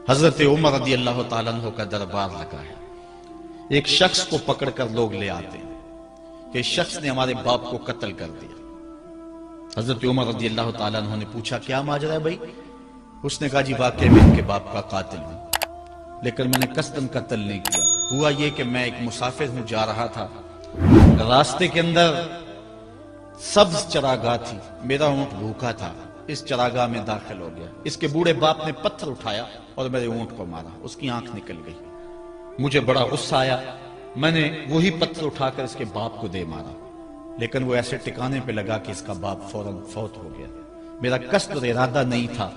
حضرت عمر رضی اللہ تعالیٰ عنہ کا دربار لگا ہے. ایک شخص کو پکڑ کر لوگ لے آتے ہیں کہ اس شخص نے ہمارے باپ کو قتل کر دیا. حضرت عمر رضی اللہ تعالیٰ عنہ نے پوچھا کیا ماجرا ہے بھائی؟ اس نے کہا جی واقعی میں ان کے باپ کا قاتل ہوں، لیکن میں نے قصداً قتل نہیں کیا. ہوا یہ کہ میں ایک مسافر ہوں، جا رہا تھا، راستے کے اندر سبز چراگاہ تھی، میرا اونٹ بھوکا تھا، اس چراگاہ میں داخل ہو گیا. اس کے بوڑھے باپ نے پتھر اٹھایا اور میرے اونٹ کو مارا، اس کی آنکھ نکل گئی. مجھے بڑا غصہ آیا، میں نے وہی پتھر اٹھا کر اس کے باپ کو دے مارا، لیکن وہ ایسے ٹکانے پہ لگا کہ اس کا باپ فوراً فوت ہو گیا. میرا قصد اور ارادہ نہیں تھا،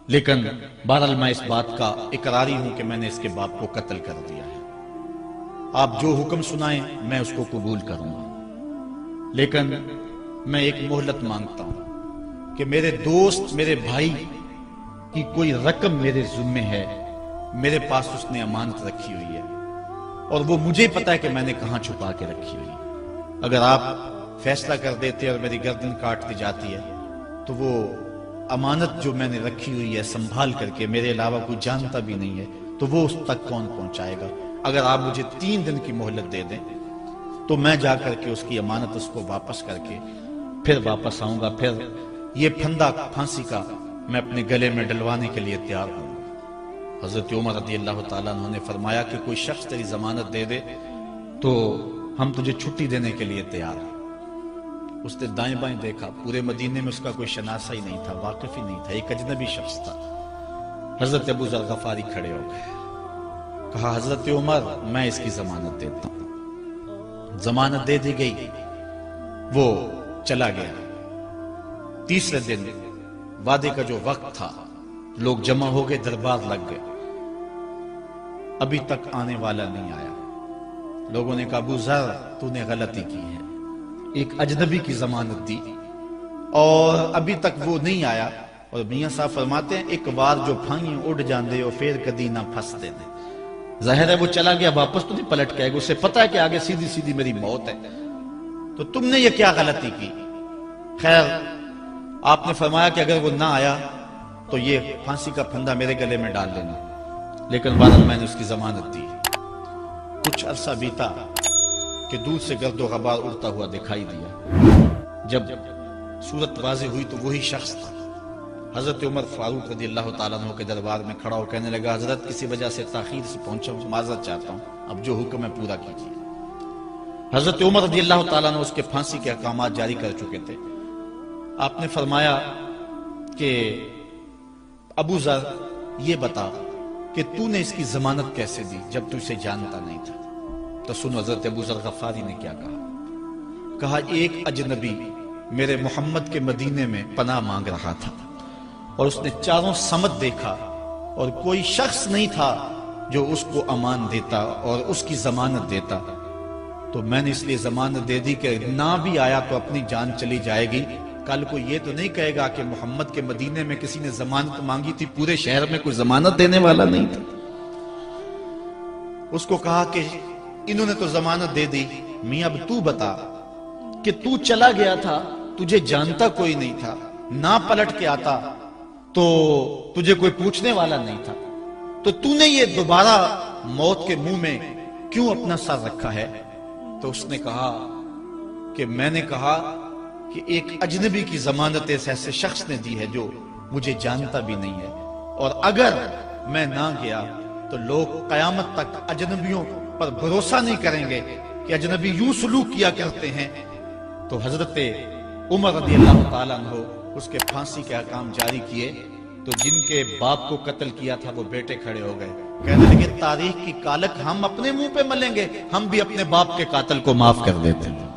لیکن بہرحال میں اس بات کا اقراری ہوں کہ میں نے اس کے باپ کو قتل کر دیا ہے. آپ جو حکم سنائیں میں اس کو قبول کروں گا، لیکن میں ایک مہلت مانگتا ہوں کہ میرے دوست، میرے بھائی کی کوئی رقم میرے ذمے ہے، میرے پاس اس نے امانت رکھی ہوئی ہے اور وہ مجھے پتا ہے کہ میں نے کہاں چھپا کے رکھی ہوئی ہے. اگر آپ فیصلہ کر دیتے اور میری گردن کاٹ دی جاتی ہے تو وہ امانت جو میں نے رکھی ہوئی ہے سنبھال کر کے، میرے علاوہ کوئی جانتا بھی نہیں ہے، تو وہ اس تک کون پہنچائے گا؟ اگر آپ مجھے 3 دن کی مہلت دے دیں تو میں جا کر کے اس کی امانت اس کو واپس کر کے پھر واپس آؤں گا. پھر یہ پھندا پھانسی کا میں اپنے گلے میں ڈلوانے کے لیے تیار ہوں. حضرت عمر رضی اللہ تعالیٰ عنہ نے فرمایا کہ کوئی شخص تیری ضمانت دے دے تو ہم تجھے چھٹی دینے کے لیے تیار ہیں. اس نے دائیں بائیں دیکھا، پورے مدینے میں اس کا کوئی شناسہ ہی نہیں تھا، واقف ہی نہیں تھا، ایک اجنبی شخص تھا. حضرت ابو ذر غفاری کھڑے ہو گئے، کہا حضرت عمر میں اس کی ضمانت دیتا ہوں. ضمانت دے دی گئی، وہ چلا گیا. تیسرے دن وعدے کا جو وقت تھا، لوگ جمع ہو گئے، دربار لگ گئے، ابھی تک آنے والا نہیں آیا. لوگوں نے کہا ابو ذر تو نے غلطی کی ہے، ایک اجنبی کی ضمانت دی اور ابھی تک وہ نہیں آیا. اور میاں صاحب فرماتے ہیں ایک بار جو پھائیں اڑ جاندے اور پھر کدی نہ پھنستے نے. ظاہر ہے وہ چلا گیا، واپس تو نہیں پلٹ کے آئے گا، اسے پتا ہے کہ آگے سیدھی سیدھی میری موت ہے، تو تم نے یہ کیا غلطی کی؟ خیر آپ نے فرمایا کہ اگر وہ نہ آیا تو یہ پھانسی کا پھندا میرے گلے میں ڈال لینا، لیکن بہرحال میں نے اس کی ضمانت دی. کچھ عرصہ بیتا کہ دور سے گرد و غبار اڑتا ہوا دکھائی دیا. جب صورت واضح ہوئی تو وہی شخص تھا. حضرت عمر فاروق رضی اللہ تعالیٰ عنہ کے دربار میں کھڑا ہو کہنے لگا حضرت کسی وجہ سے تاخیر سے پہنچا ہوں، معذرت چاہتا ہوں، اب جو حکم ہے پورا کیجیے. حضرت عمر رضی اللہ تعالیٰ عنہ اس کے پھانسی کے احکامات جاری کر چکے تھے. آپ نے فرمایا کہ ابو ذر یہ بتا کہ تو نے اس کی ضمانت کیسے دی جب تو اسے جانتا نہیں تھا؟ تو سنو حضرت ابو ذر غفاری نے کیا کہا. ایک اجنبی میرے محمد کے مدینے میں پناہ مانگ رہا تھا اور اس نے چاروں سمت دیکھا اور کوئی شخص نہیں تھا جو اس کو امان دیتا اور اس کی ضمانت دیتا، تو میں نے اس لیے ضمانت دے دی کہ نہ بھی آیا تو اپنی جان چلی جائے گی. کل کو یہ تو نہیں کہے گا کہ محمد کے مدینے میں کسی نے ضمانت مانگی تھی، پورے شہر میں کوئی ضمانت دینے والا نہیں تھا. اس کو کہا کہ انہوں نے تو ضمانت دے دی، میاں اب تو بتا کہ تو چلا گیا تھا، تجھے جانتا کوئی نہیں تھا، نہ پلٹ کے آتا تو تجھے کوئی پوچھنے والا نہیں تھا، تو تو نے یہ دوبارہ موت کے منہ میں کیوں اپنا سر رکھا ہے؟ تو اس نے کہا کہ میں نے کہا کہ ایک اجنبی کی ضمانت ایسے شخص نے دی ہے جو مجھے جانتا بھی نہیں ہے، اور اگر میں نہ گیا تو لوگ قیامت تک اجنبیوں پر بھروسہ نہیں کریں گے کہ اجنبی یوں سلوک کیا کرتے ہیں. تو حضرت عمر رضی اللہ تعالیٰ عنہ اس کے پھانسی کے احکام جاری کیے. تو جن کے باپ کو قتل کیا تھا وہ بیٹے کھڑے ہو گئے، کہنے لگے تاریخ کی کالک ہم اپنے منہ پہ ملیں گے، ہم بھی اپنے باپ کے قاتل کو معاف کر دیتے ہیں.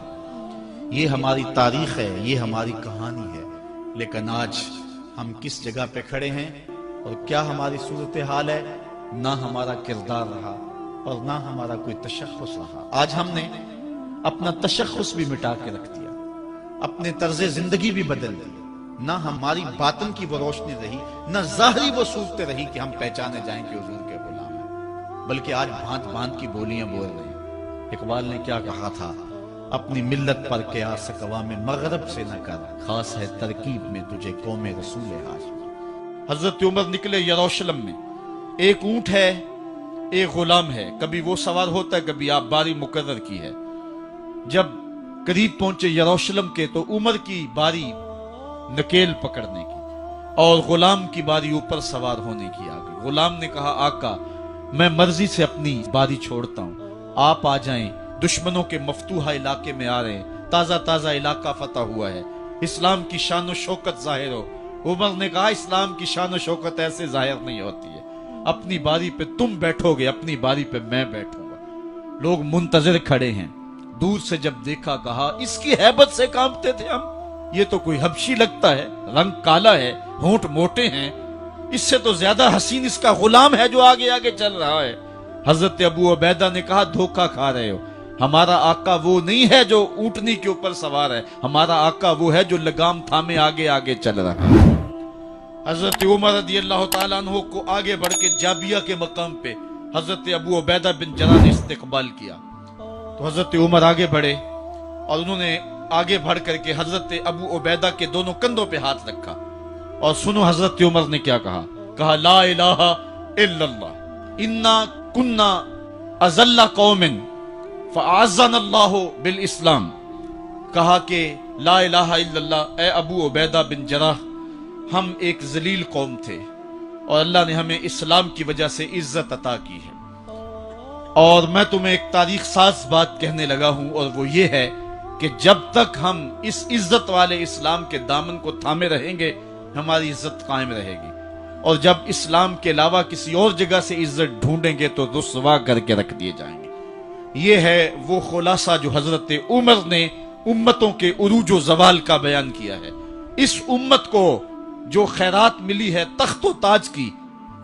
یہ ہماری تاریخ ہے، یہ ہماری کہانی ہے. لیکن آج ہم کس جگہ پہ کھڑے ہیں اور کیا ہماری صورتحال ہے؟ نہ ہمارا کردار رہا اور نہ ہمارا کوئی تشخص رہا. آج ہم نے اپنا تشخص بھی مٹا کے رکھ دیا، اپنے طرز زندگی بھی بدل دی. نہ ہماری باطن کی وہ روشنی رہی، نہ ظاہری وہ صورتیں رہی کہ ہم پہچانے جائیں کہ حضور کے غلام ہیں، بلکہ آج بھانت بھانت کی بولیاں بول رہے ہیں. اقبال نے کیا کہا تھا؟ اپنی ملت پر قیاس اقوام مغرب سے نہ کر، خاص ہے ترکیب میں تجھے قوم رسول ہاشم. حضرت عمر نکلے یروشلم میں ایک اونٹ ہے، ایک غلام ہے، کبھی وہ سوار ہوتا ہے، کبھی آپ باری مقرر کی ہے۔ جب قریب پہنچے یروشلم کے تو عمر کی باری نکیل پکڑنے کی اور غلام کی باری اوپر سوار ہونے کی آ گئی۔ غلام نے کہا آقا میں مرضی سے اپنی باری چھوڑتا ہوں، آپ آ جائیں، دشمنوں کے مفتوحہ علاقے میں آ رہے ہیں، تازہ تازہ علاقہ فتح ہوا ہے، اسلام کی شان و شوکت ظاہر ہو۔ عمر نے کہا اسلام کی شان و شوکت ایسے ظاہر نہیں ہوتی ہے، اپنی باری پہ تم بیٹھو گے، اپنی باری پہ میں بیٹھوں گا۔ لوگ منتظر کھڑے ہیں، دور سے جب دیکھا کہا اس کی ہیبت سے کانپتے تھے ہم، یہ تو کوئی حبشی لگتا ہے، رنگ کالا ہے، ہونٹ موٹے ہیں، اس سے تو زیادہ حسین اس کا غلام ہے جو آگے آگے چل رہا ہے۔ حضرت ابو عبیدہ نے کہا دھوکہ کھا رہے ہو، ہمارا آقا وہ نہیں ہے جو اونٹنی کے اوپر سوار ہے، ہمارا آقا وہ ہے جو لگام تھامے آگے آگے چل رہا ہے۔ حضرت عمر رضی اللہ تعالیٰ عنہ کو آگے بڑھ کے جابیہ کے مقام پہ حضرت ابو عبیدہ بن جراح نے استقبال کیا، تو حضرت عمر آگے بڑھے اور انہوں نے آگے بڑھ کر کے حضرت ابو عبیدہ کے دونوں کندھوں پہ ہاتھ رکھا، اور سنو حضرت عمر نے کیا کہا لا الہ الا اللہ انا کنا اذل قوم فاعزنا اللہ بالاسلام۔ کہا کہ لا الہ الا اللہ، اے ابو عبیدہ بن جراح، ہم ایک ذلیل قوم تھے اور اللہ نے ہمیں اسلام کی وجہ سے عزت عطا کی ہے، اور میں تمہیں ایک تاریخ ساز بات کہنے لگا ہوں، اور وہ یہ ہے کہ جب تک ہم اس عزت والے اسلام کے دامن کو تھامے رہیں گے ہماری عزت قائم رہے گی، اور جب اسلام کے علاوہ کسی اور جگہ سے عزت ڈھونڈیں گے تو رسوا کر کے رکھ دیے جائیں گے۔ یہ ہے وہ خلاصہ جو حضرت عمر نے امتوں کے عروج و زوال کا بیان کیا ہے۔ اس امت کو جو خیرات ملی ہے تخت و تاج کی،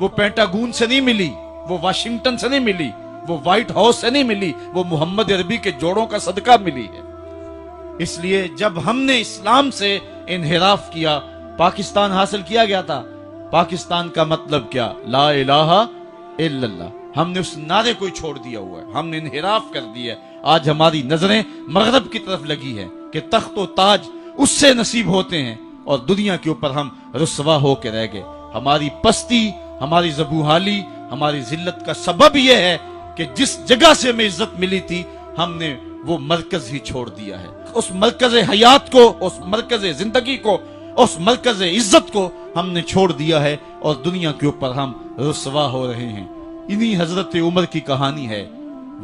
وہ پینٹاگون سے نہیں ملی، وہ واشنگٹن سے نہیں ملی، وہ وائٹ ہاؤس سے نہیں ملی، وہ محمد عربی کے جوڑوں کا صدقہ ملی ہے۔ اس لیے جب ہم نے اسلام سے انحراف کیا، پاکستان حاصل کیا گیا تھا۔ پاکستان کا مطلب کیا؟ لا الہ الا اللہ۔ ہم نے اس نعرے کو چھوڑ دیا ہوا ہے، ہم نے انحراف کر دیا ہے۔ آج ہماری نظریں مغرب کی طرف لگی ہے کہ تخت و تاج اس سے نصیب ہوتے ہیں، اور دنیا کے اوپر ہم رسوا ہو کے رہ گئے۔ ہماری پستی، ہماری زبوحالی، ہماری ذلت کا سبب یہ ہے کہ جس جگہ سے ہمیں عزت ملی تھی ہم نے وہ مرکز ہی چھوڑ دیا ہے۔ اس مرکز حیات کو، اس مرکز زندگی کو، اس مرکز عزت کو ہم نے چھوڑ دیا ہے، اور دنیا کے اوپر ہم رسوا ہو رہے ہیں۔ انہی حضرت عمر کی کہانی ہے۔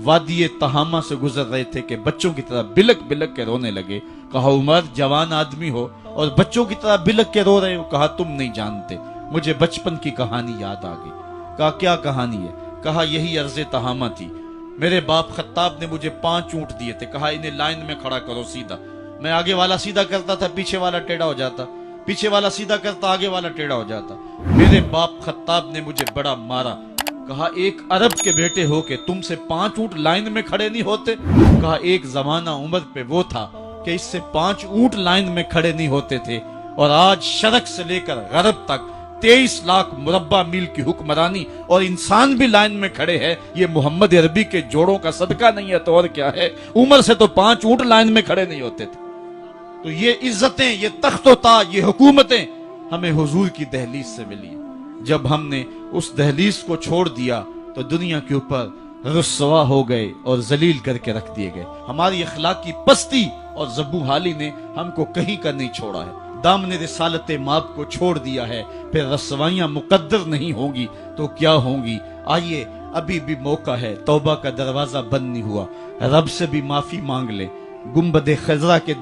وادی تہامہ سے گزر رہے تھے کہ بچوں کی طرح بلک بلک کے رونے لگے۔ کہا عمر جوان آدمی ہو اور بچوں کی طرح بلک کے رو رہے ہو؟ کہا تم نہیں جانتے، مجھے بچپن کی کہانی یاد آ گئی۔ کہا کیا کہانی ہے؟ کہا یہی عرض تہامہ تھی، میرے باپ خطاب نے مجھے 5 اونٹ دیے تھے، کہا انہیں لائن میں کھڑا کرو سیدھا۔ میں آگے والا سیدھا کرتا تھا، پیچھے والا ٹیڑھا ہو جاتا، پیچھے والا سیدھا کرتا، آگے والا ٹیڑھا ہو جاتا۔ میرے باپ خطاب نے مجھے بڑا مارا۔ کہا ایک عرب کے بیٹے ہو کے تم سے 5 اونٹ لائن میں کھڑے نہیں ہوتے؟ کہا ایک زمانہ عمر پہ وہ تھا کہ اس سے 5 اونٹ لائن میں کھڑے نہیں ہوتے تھے، اور آج شرق سے لے کر غرب تک 23 لاکھ مربع میل کی حکمرانی اور انسان بھی لائن میں کھڑے ہیں۔ یہ محمد عربی کے جوڑوں کا صدقہ نہیں ہے تو اور کیا ہے؟ عمر سے تو 5 اونٹ لائن میں کھڑے نہیں ہوتے تھے۔ تو یہ عزتیں، یہ تخت و تاج، یہ حکومتیں ہمیں حضور کی دہلیز سے ملی۔ جب ہم نے اس دہلیز کو چھوڑ دیا تو دنیا کے اوپر رسوا ہو گئے اور ذلیل کر کے رکھ دیے گئے۔ ہماری اخلاقی پستی اور زبوحالی نے ہم کو کہیں کا نہیں چھوڑا ہے۔ دامن رسالت ماب کو چھوڑ دیا ہے، پھر رسوائیاں مقدر نہیں ہوں گی تو کیا ہوں گی؟ آئیے ابھی بھی موقع ہے، توبہ کا دروازہ بند نہیں ہوا، رب سے بھی معافی مانگ لیں۔ گنبد خضرا کے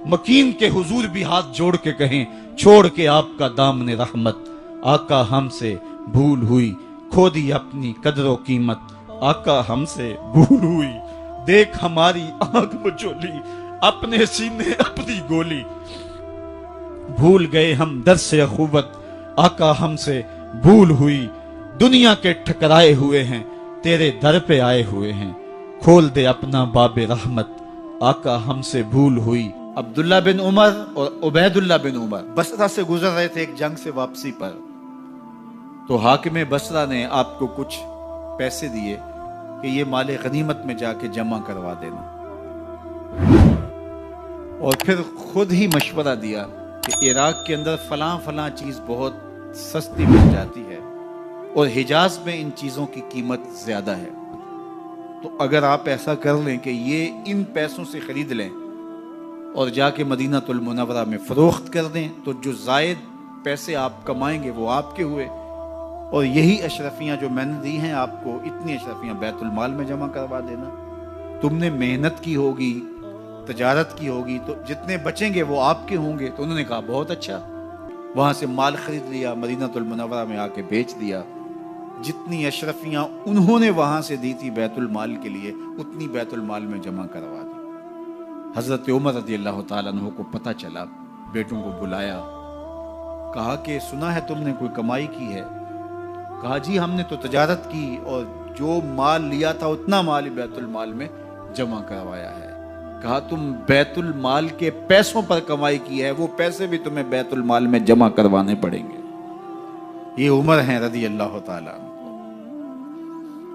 مکین کے حضور بھی ہاتھ جوڑ کے کہیں چھوڑ کے آپ کا دامن رحمت، آقا ہم سے بھول ہوئی، کھو دی اپنی قدر و قیمت، آقا ہم سے بھول ہوئی، دیکھ ہماری آنکھ بچولی، اپنے سینے اپنی گولی، بھول گئے ہم درس اخوت، آقا ہم سے بھول ہوئی، دنیا کے ٹھکرائے ہوئے ہیں، تیرے در پہ آئے ہوئے ہیں، کھول دے اپنا باب رحمت، آقا ہم سے بھول ہوئی۔ عبداللہ بن عمر اور عبید اللہ بن عمر بصرہ سے گزر رہے تھے ایک جنگ سے واپسی پر، تو حاکم بصرہ نے آپ کو کچھ پیسے دیے کہ یہ مال غنیمت میں جا کے جمع کروا دینا، اور پھر خود ہی مشورہ دیا کہ عراق کے اندر فلاں فلاں چیز بہت سستی مل جاتی ہے، اور حجاز میں ان چیزوں کی قیمت زیادہ ہے. تو اگر آپ ایسا کر لیں کہ یہ ان پیسوں سے خرید لیں اور جا کے مدینہ المنورہ میں فروخت کر دیں تو جو زائد پیسے آپ کمائیں گے وہ آپ کے ہوئے. اور یہی اشرفیاں جو میں نے دی ہیں آپ کو، اتنی اشرفیاں بیت المال میں جمع کروا دینا. تم نے محنت کی ہوگی، تجارت کی ہوگی، تو جتنے بچیں گے وہ آپ کے ہوں گے. تو انہوں نے کہا بہت اچھا. وہاں سے مال خرید لیا، مدینہ المنورہ میں آ کے بیچ دیا. جتنی اشرفیاں انہوں نے وہاں سے دی تھی بیت المال کے لیے، اتنی بیت المال میں جمع کروا دی. حضرت عمر رضی اللہ تعالیٰ عنہ کو پتہ چلا، بیٹوں کو بلایا، کہا کہ سنا ہے تم نے کوئی کمائی کی ہے؟ کہا جی ہم نے تو تجارت کی اور جو مال لیا تھا اتنا مال بیت المال میں جمع کروایا ہے. کہا تم بیت المال کے پیسوں پر کمائی کی ہے، وہ پیسے بھی تمہیں بیت المال میں جمع کروانے پڑیں گے. یہ عمر ہیں رضی اللہ تعالیٰ عنہ.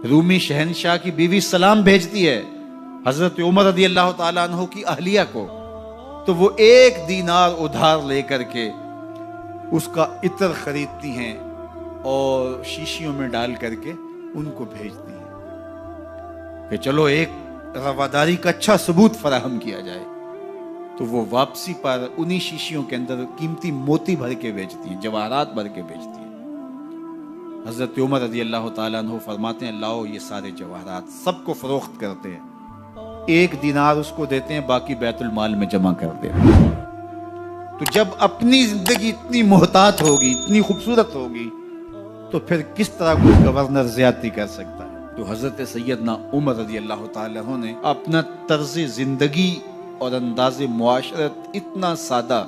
رومی شہنشاہ کی بیوی سلام بھیجتی ہے حضرت عمر رضی اللہ تعالیٰ عنہ کی اہلیہ کو، تو وہ 1 دینار ادھار لے کر کے اس کا عطر خریدتی ہیں اور شیشیوں میں ڈال کر کے ان کو بھیجتی ہیں کہ چلو ایک رواداری کا اچھا ثبوت فراہم کیا جائے. تو وہ واپسی پر انہی شیشیوں کے اندر قیمتی موتی بھر کے بیچتی ہیں، جواہرات بھر کے بیچتی ہیں. حضرت عمر رضی اللہ تعالیٰ عنہ فرماتے ہیں لاؤ یہ سارے جواہرات، سب کو فروخت کرتے ہیں. 1 دینار اس کو دیتے ہیں، باقی بیت المال میں جمع کرتے ہیں. تو جب اپنی زندگی اتنی محتاط ہوگی، اتنی خوبصورت ہوگی، تو پھر کس طرح کوئی گورنر زیادتی کر سکتا ہے؟ تو حضرت سیدنا عمر رضی اللہ تعالیٰ عنہ نے اپنا طرز زندگی اور انداز معاشرت اتنا سادہ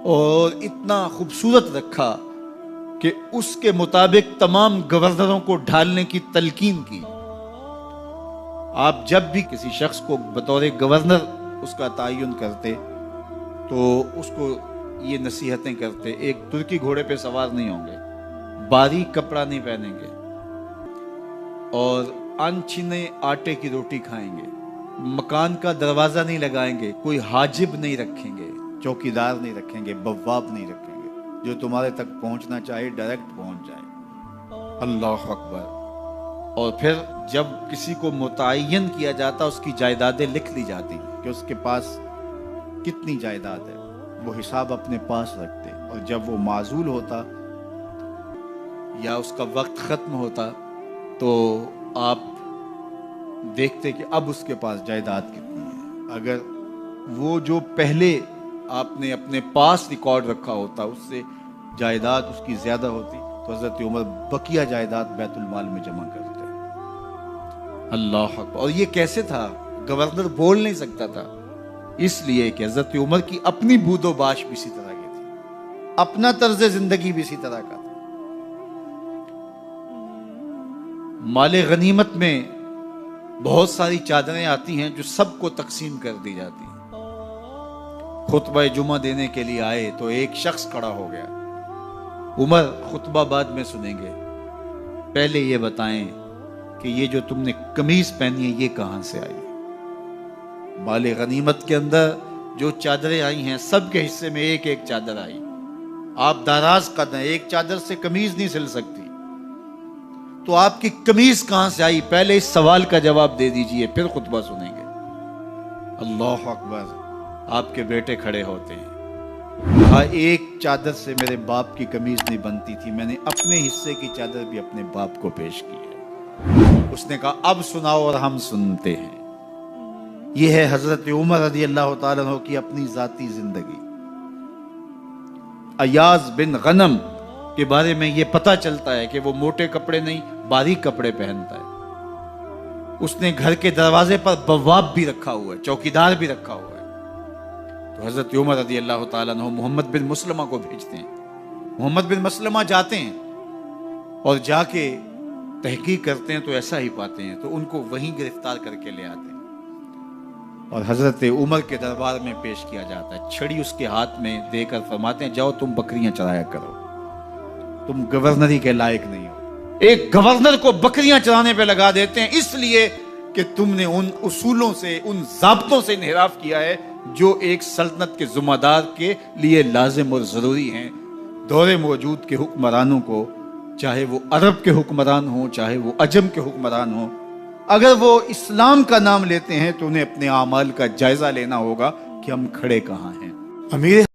اور اتنا خوبصورت رکھا کہ اس کے مطابق تمام گورنروں کو ڈھالنے کی تلقین کی. آپ جب بھی کسی شخص کو بطور گورنر اس کا تعین کرتے تو اس کو یہ نصیحتیں کرتے: ایک ترکی گھوڑے پہ سوار نہیں ہوں گے، باریک کپڑا نہیں پہنیں گے، اور انچھنے آٹے کی روٹی کھائیں گے، مکان کا دروازہ نہیں لگائیں گے، کوئی حاجب نہیں رکھیں گے، چوکیدار نہیں رکھیں گے، بواب نہیں رکھیں گے، جو تمہارے تک پہنچنا چاہے ڈائریکٹ پہنچ جائے. اللہ اکبر. اور پھر جب کسی کو متعین کیا جاتا اس کی جائیدادیں لکھ لی جاتی کہ اس کے پاس کتنی جائیداد ہے، وہ حساب اپنے پاس رکھتے. اور جب وہ معزول ہوتا یا اس کا وقت ختم ہوتا تو آپ دیکھتے کہ اب اس کے پاس جائیداد کتنی ہے. اگر وہ جو پہلے آپ نے اپنے پاس ریکارڈ رکھا ہوتا اس سے جائیداد اس کی زیادہ ہوتی تو حضرت عمر بقیہ جائیداد بیت المال میں جمع کرتے. اللہ اکبر. اور یہ کیسے تھا؟ گورنر بول نہیں سکتا تھا، اس لیے کہ حضرت عمر کی اپنی بود و باش بھی اسی طرح کی تھی، اپنا طرز زندگی بھی اسی طرح کا تھا. مال غنیمت میں بہت ساری چادریں آتی ہیں جو سب کو تقسیم کر دی جاتی ہیں. خطبہ جمعہ دینے کے لیے آئے تو ایک شخص کھڑا ہو گیا. عمر خطبہ بعد میں سنیں گے، پہلے یہ بتائیں کہ یہ جو تم نے قمیض پہنی ہے یہ کہاں سے آئی؟ مال غنیمت کے اندر جو چادریں آئی ہیں سب کے حصے میں ایک ایک چادر آئی. آپ داراز قد ہیں، ایک چادر سے قمیض نہیں سل سکتی، تو آپ کی قمیض کہاں سے آئی؟ پہلے اس سوال کا جواب دے دیجئے، پھر خطبہ سنیں گے. اللہ اکبر. آپ کے بیٹے کھڑے ہوتے ہیں. کہا ایک چادر سے میرے باپ کی قمیض نہیں بنتی تھی، میں نے اپنے حصے کی چادر بھی اپنے باپ کو پیش کی ہے. اس نے کہا اب سناؤ اور ہم سنتے ہیں. یہ ہے حضرت عمر رضی اللہ تعالیٰ عنہ کی اپنی ذاتی زندگی. ایاز بن غنم کے بارے میں یہ پتہ چلتا ہے کہ وہ موٹے کپڑے نہیں باریک کپڑے پہنتا ہے. اس نے گھر کے دروازے پر بواب بھی رکھا ہوا ہے، چوکیدار بھی رکھا ہوا ہے. تو حضرت عمر رضی اللہ تعالیٰ عنہ محمد بن مسلمہ کو بھیجتے ہیں. محمد بن مسلمہ جاتے ہیں اور جا کے تحقیق کرتے ہیں تو ایسا ہی پاتے ہیں، تو ان کو وہیں گرفتار کر کے لے آتے ہیں اور حضرت عمر کے دربار میں پیش کیا جاتا ہے. چھڑی اس کے ہاتھ میں دے کر فرماتے ہیں جاؤ تم بکریاں چرایا کرو، تم گورنری کے لائق نہیں ہو. ایک گورنر کو بکریاں چرانے پہ لگا دیتے ہیں اس لیے کہ تم نے ان اصولوں سے، ان ضابطوں سے انحراف کیا ہے جو ایک سلطنت کے ذمہ دار کے لیے لازم اور ضروری ہیں. دور موجود کے حکمرانوں کو چاہے وہ عرب کے حکمران ہوں چاہے وہ عجم کے حکمران ہوں، اگر وہ اسلام کا نام لیتے ہیں تو انہیں اپنے اعمال کا جائزہ لینا ہوگا کہ ہم کھڑے کہاں ہیں۔ امیر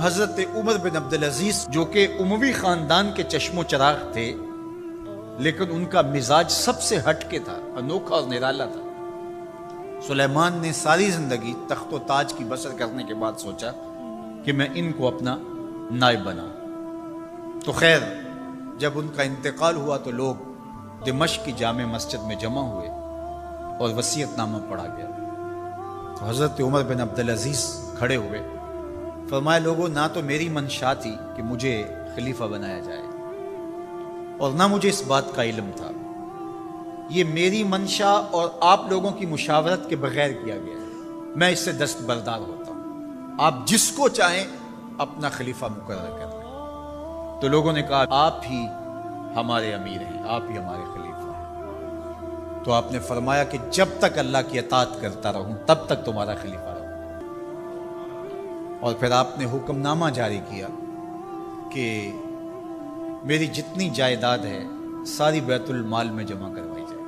حضرت عمر بن عبدالعزیز جو کہ اموی خاندان کے چشم و چراغ تھے، لیکن ان کا مزاج سب سے ہٹ کے تھا، انوکھا اور نرالا تھا۔ سلیمان نے ساری زندگی تخت و تاج کی بسر کرنے کے بعد سوچا کہ میں ان کو اپنا نائب بناؤں۔ تو خیر، جب ان کا انتقال ہوا تو لوگ دمشق کی جامع مسجد میں جمع ہوئے اور وصیت نامہ پڑھا گیا۔ تو حضرت عمر بن عبدالعزیز کھڑے ہوئے، فرمایا لوگوں، نہ تو میری منشا تھی کہ مجھے خلیفہ بنایا جائے اور نہ مجھے اس بات کا علم تھا، یہ میری منشا اور آپ لوگوں کی مشاورت کے بغیر کیا گیا ہے، میں اس سے دستبردار ہوتا ہوں، آپ جس کو چاہیں اپنا خلیفہ مقرر کر لیں۔ تو لوگوں نے کہا آپ ہی ہمارے امیر ہیں، آپ ہی ہمارے خلیفہ ہیں۔ تو آپ نے فرمایا کہ جب تک اللہ کی اطاعت کرتا رہوں تب تک تمہارا خلیفہ رہوں۔ اور پھر آپ نے حکم نامہ جاری کیا کہ میری جتنی جائیداد ہے ساری بیت المال میں جمع کروائی جائے،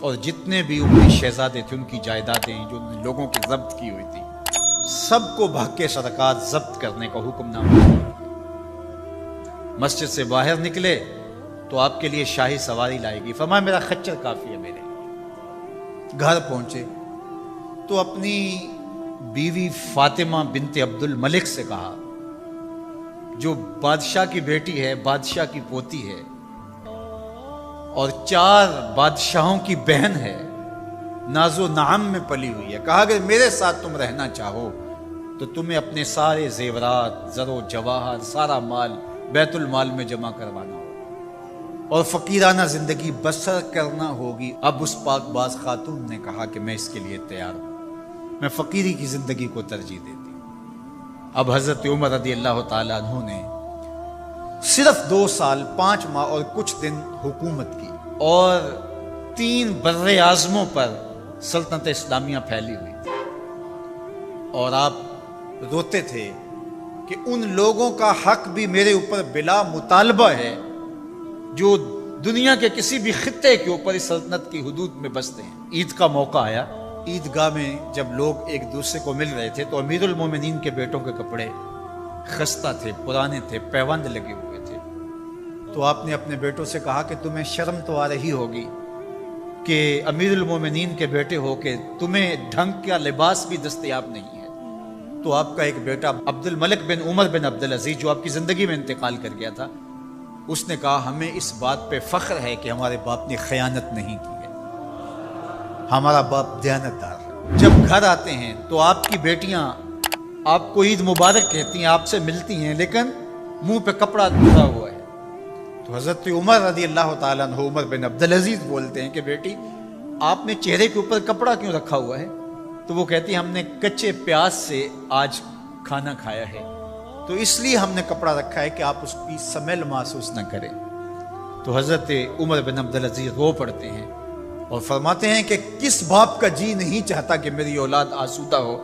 اور جتنے بھی اموی شہزادے تھے ان کی جائیدادیں جو ان لوگوں کی ضبط کی ہوئی تھی سب کو بھگ کے سرکار ضبط کرنے کا حکم نامہ جاری کیا۔ مسجد سے باہر نکلے تو آپ کے لیے شاہی سواری لائے گی، فرمایا میرا خچر کافی ہے میرے لیے۔ گھر پہنچے تو اپنی بیوی فاطمہ بنت عبد الملک سے کہا، جو بادشاہ کی بیٹی ہے، بادشاہ کی پوتی ہے اور 4 بادشاہوں کی بہن ہے، ناز و نعم میں پلی ہوئی ہے، کہا اگر میرے ساتھ تم رہنا چاہو تو تمہیں اپنے سارے زیورات، زر و جواہر، سارا مال بیت المال میں جمع کروانا ہوگا اور فقیرانہ زندگی بسر کرنا ہوگی۔ اب اس پاک باز خاتون نے کہا کہ میں اس کے لیے تیار ہوں، میں فقیری کی زندگی کو ترجیح دیتی ہوں۔ اب حضرت عمر رضی اللہ تعالیٰ عنہ نے صرف 2 سال 5 ماہ اور کچھ دن حکومت کی، اور 3 بر اعظموں پر سلطنت اسلامیہ پھیلی ہوئی تھی، اور آپ روتے تھے کہ ان لوگوں کا حق بھی میرے اوپر بلا مطالبہ ہے جو دنیا کے کسی بھی خطے کے اوپر اس سلطنت کی حدود میں بستے ہیں۔ عید کا موقع آیا، عیدگاہ میں جب لوگ ایک دوسرے کو مل رہے تھے تو امیر المومنین کے بیٹوں کے کپڑے خستہ تھے، پرانے تھے، پیوند لگے ہوئے تھے۔ تو آپ نے اپنے بیٹوں سے کہا کہ تمہیں شرم تو آ رہی ہوگی کہ امیر المومنین کے بیٹے ہو کے تمہیں ڈھنگ کا لباس بھی دستیاب نہیں ہے۔ تو آپ کا ایک بیٹا عبد الملک بن عمر بن عبدالعزیز جو آپ کی زندگی میں انتقال کر گیا تھا، اس نے کہا ہمیں اس بات پہ فخر ہے کہ ہمارے باپ نے خیانت نہیں کی ہے، ہمارا باپ دیانتدار ہے۔ جب گھر آتے ہیں تو آپ کی بیٹیاں آپ کو عید مبارک کہتی ہیں، آپ سے ملتی ہیں، لیکن منہ پہ کپڑا دھرا ہوا ہے۔ تو حضرت عمر رضی اللہ تعالیٰ عنہ عمر بن عبدالعزیز بولتے ہیں کہ بیٹی آپ نے چہرے کے اوپر کپڑا کیوں رکھا ہوا ہے؟ تو وہ کہتی ہیں ہم نے کچے پیاز سے آج کھانا کھایا ہے، تو اس لیے ہم نے کپڑا رکھا ہے کہ آپ اس کی سمیل محسوس نہ کریں۔ تو حضرت عمر بن عبدالعزیز رو پڑتے ہیں اور فرماتے ہیں کہ کس باپ کا جی نہیں چاہتا کہ میری اولاد آسودہ ہو،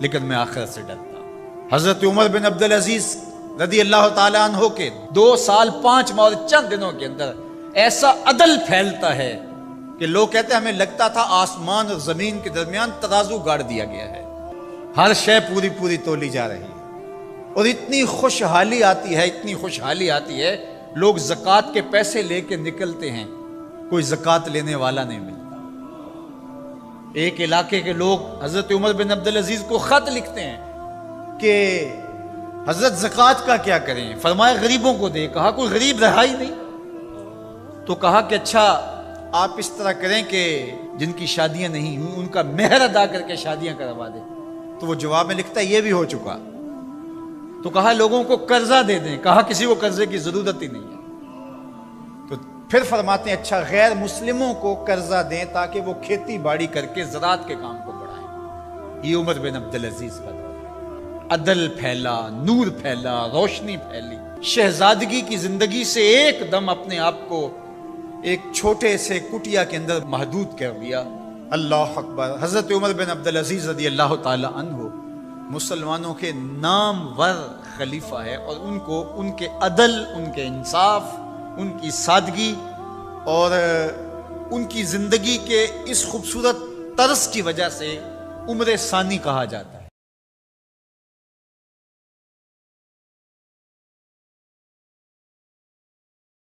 لیکن میں آخرت سے ڈرتا ہوں۔ حضرت عمر بن عبدالعزیز رضی اللہ تعالیٰ عنہ کے 2 سال 5 ماہ اور چند دنوں کے اندر ایسا عدل پھیلتا ہے کہ لوگ کہتے ہیں ہمیں لگتا تھا آسمان اور زمین کے درمیان ترازو گاڑ دیا گیا ہے، ہر شے پوری تولی جا رہی ہے، اور اتنی خوشحالی آتی ہے، اتنی خوشحالی آتی ہے، لوگ زکوٰۃ کے پیسے لے کے نکلتے ہیں، کوئی زکوٰۃ لینے والا نہیں ملتا۔ ایک علاقے کے لوگ حضرت عمر بن عبدالعزیز کو خط لکھتے ہیں کہ حضرت زکوٰۃ کا کیا کریں؟ فرمایا غریبوں کو دے۔ کہا کوئی غریب رہا ہی نہیں، تو کہا کہ اچھا آپ اس طرح کریں کہ جن کی شادیاں نہیں ہوئی ان کا مہر ادا کر کے شادیاں کروا دیں۔ تو وہ جواب میں لکھتا ہے یہ بھی ہو چکا۔ تو کہا لوگوں کو قرضہ دے دیں۔ کہا کسی کو قرضے کی ضرورت ہی نہیں ہے۔ تو پھر فرماتے ہیں اچھا غیر مسلموں کو قرضہ دیں تاکہ وہ کھیتی باڑی کر کے زراعت کے کام کو بڑھائیں۔ یہ عمر بن عبدالعزیز کا دور ہے۔ عدل پھیلا، نور پھیلا، روشنی پھیلی۔ شہزادگی کی زندگی سے ایک دم اپنے آپ کو ایک چھوٹے سے کٹیا کے اندر محدود کر دیا۔ اللہ اکبر۔ حضرت عمر بن عبدالعزیز رضی اللہ تعالی عنہ مسلمانوں کے نامور خلیفہ ہے، اور ان کو ان کے عدل، ان کے انصاف، ان کی سادگی اور ان کی زندگی کے اس خوبصورت طرز کی وجہ سے عمر ثانی کہا جاتا ہے۔